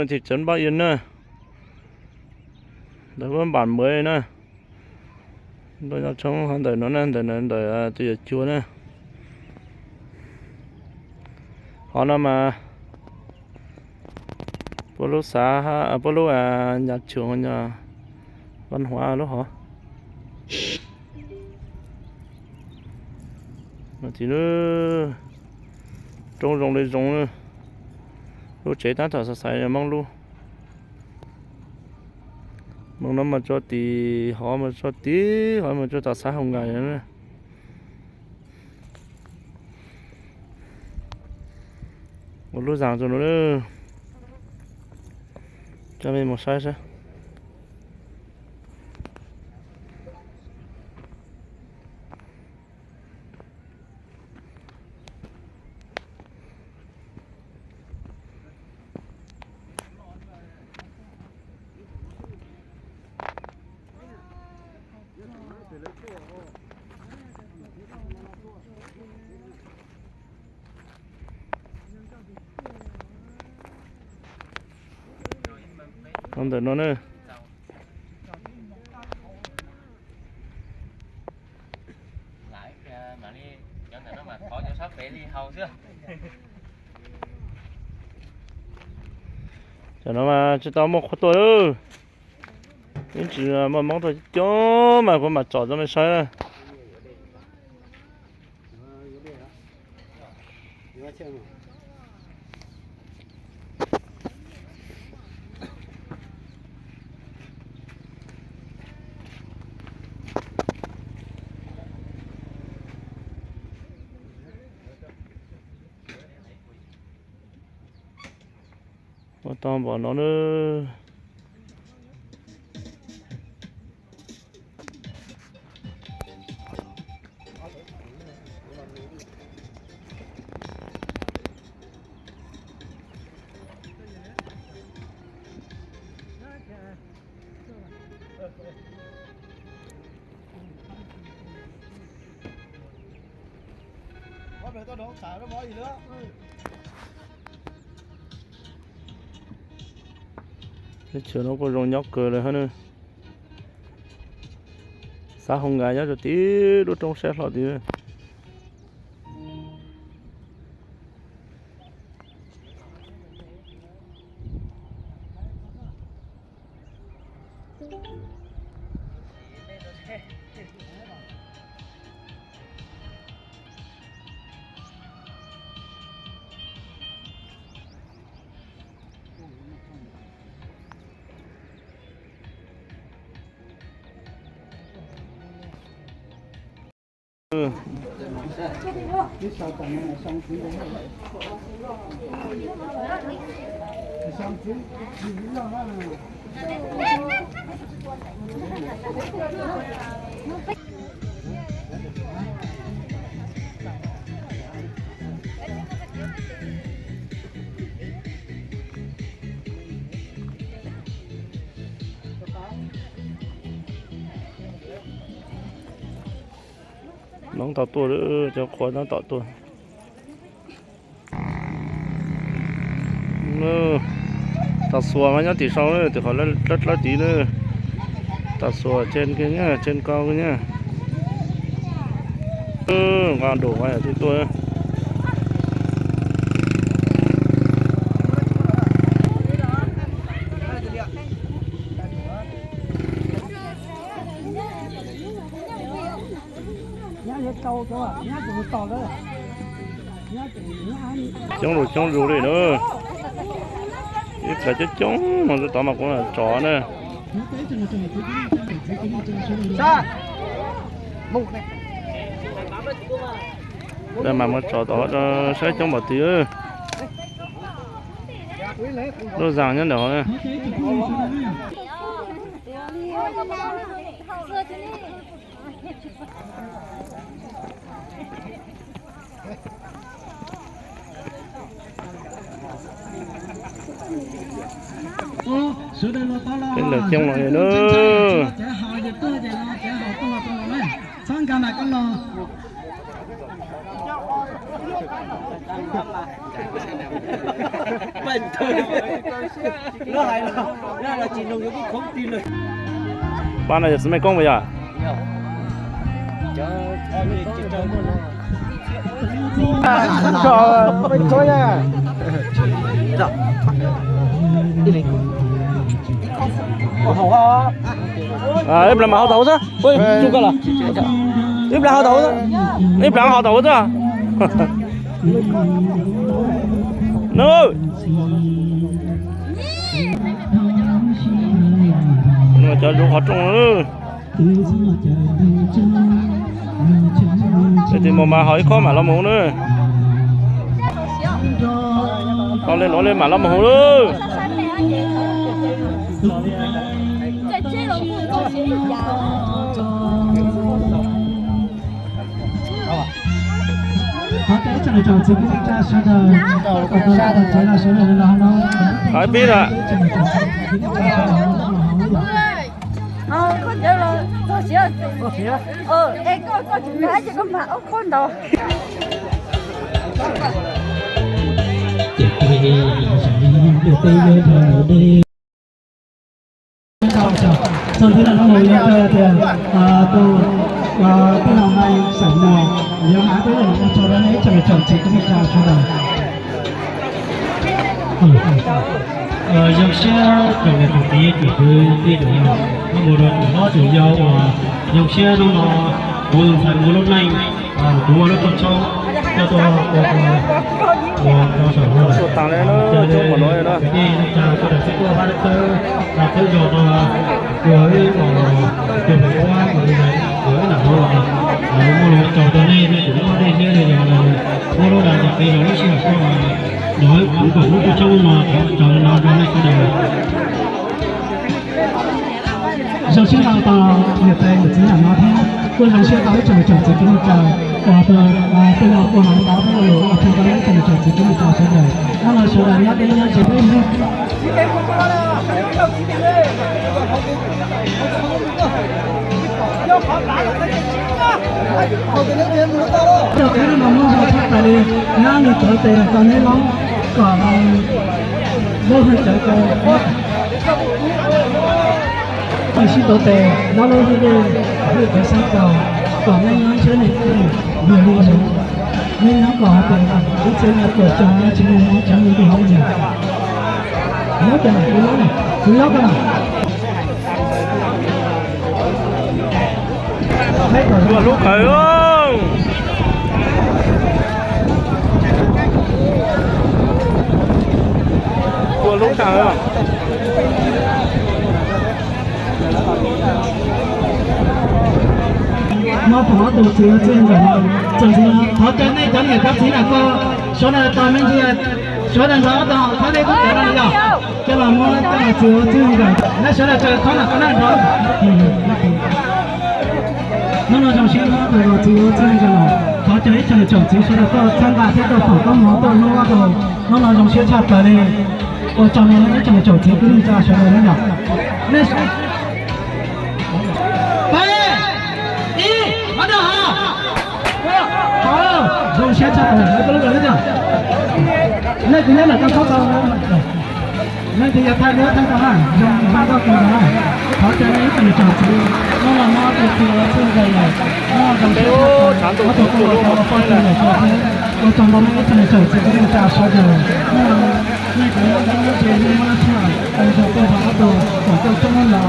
thị trấn Bắc Yên nữa. Đấy vẫn bản mới nữa. Tôi nhớ trong hắn đời nó nè, đời tôi chua nè. Họ nó mà bố lúc xã bố lúc nhà trường nhà văn hóa lúc hả? Mà chỉ nữa trông rồng đây rồng nữa. Lúc chế ta thở sải mong luôn. Mong nó mà cho tí họ mà cho ta xã không ngại nữa. Một lúc giảng cho nó nữa. Cho mình một size. Không thể nó nữa. Lại mà đi cho nó mà có cho sắp về đi hầu chưa? Cho nó mà cho tao một khóa tuổi ư. Những chỉ mà mong thôi cho mà có mặt trỏ cho mày sai ra. Tao bỏ nó nữa. Có phải tao đổ xả nó bỏ gì nữa. Cái chiều nó có rong nhóc cười rồi hết nữa. Sao không ngại nhá cho tí đốt trong xe lọt tí nữa. Cái sao tầng này là xong chuyến đấy. Xong chuyến gì đó là Nóng tao tua nữa cho khói nó tao tua. Nữa tao xua ngay nhá tí sau nữa thì khỏi lát tí nữa. Tao xua trên kia nhá, trên cao kia nhá. Ngon đổ ngay ở trên tua. Trong rượu đây nữa. Ít là chết trống mà tôi tỏ mặt cũng là chó nè. Đây mà mất chó đó sẽ trong bảo tí ơi. Nó ràng nhất đó nè. Cái lửa trong này nữa. bình thường nó hay là chỉ nông cũng không tin được Ba này sẽ mày con bây giờ. Trời mình coi nha. Em làm hậu tấu chứ? Ôi, chú cơ là. Em làm hậu tấu chứ? Em làm hậu tấu chứ? No. Nhưng mà chờ luôn họ trông nữa. Thì mà hỏi khó mà lo mù nữa. Con lên nó lên mà lo mù nữa. 在这种故事中学一样。好的，这里找这个驾驶的，我们的接了所有人了，Hỏi biết rồi. 看见了，做鞋，哎，我买这个马，我看到。sau khi là nó ngồi lên thì tôi cái lòng này sẵn mò nếu hái với là cho nó lấy cho chồng chị cũng chào cho rồi dòng xe trong này thực tế chỉ cứ đi được nó một đoạn nó chủ yếu dòng xe nó buồn phải một lúc này đua nó còn trâu cho tôi Số tăng lên nó chung của nó rồi đó. cái này là tôi đã sẽ qua được là tôi dọn với điều này qua của người này với là mua lúa trồng tới đây thì cũng có đây như là mua lúa đàn nhập đi rồi nó sẽ qua nói cũng có lúc trong mà trồng nó trong này cái này首先到热帶嘅指南那天，佢係先到做自己嘅就話對對我個行打嗰個路，我聽到咧做自己嘅就上嚟，因為上嚟一啲嘢做咩咧？就佢哋慢慢就出嚟，啱你做地就你諗講，我去做個。tôi xin tổ tề nó lên đi cái sáng cầu còn nên chơi này nhiều đi rồi nên nó còn tiền cái chơi là của chồng nó chỉ nên nó chẳng như cái không nhỉ nó cái này cứ lót cái này Vừa lúc khởi không? Vừa lúc khởi không? nó thỏ từ chiều trên rồi từ chiều thỏ trên đây cho người ta chỉ là có số này toàn bên kia số này nó toàn thỏ đây cũng có đây rồi cho là mua cái là chiều trên rồi nó số này chơi thỏ là cái này đó nó trong xe nó từ chiều trên rồi thỏ chơi chơi chồng chỉ số là có tham gia thế đồ phổ có món đồ nó rồi nó trong xe chặt tới đây ở trong này nó chơi chồng chỉ cứ đi ra số này nó nhỏ nên bắt đầu rồi xe chặt rồi nó có lúc đấy nhỉ này thứ nhất là trong khóc đâu này thì thay nữa thay cả hai dùng ba cái này họ chơi đấy phải chọn chứ nó là nó từ từ trên đây này nó trong xe chặt nó từ từ nó phải là nó trong đó nó phải chọn chứ cái cha số rồi này thì nó chơi nó nó chơi anh cho tôi vào đó còn tôi không làm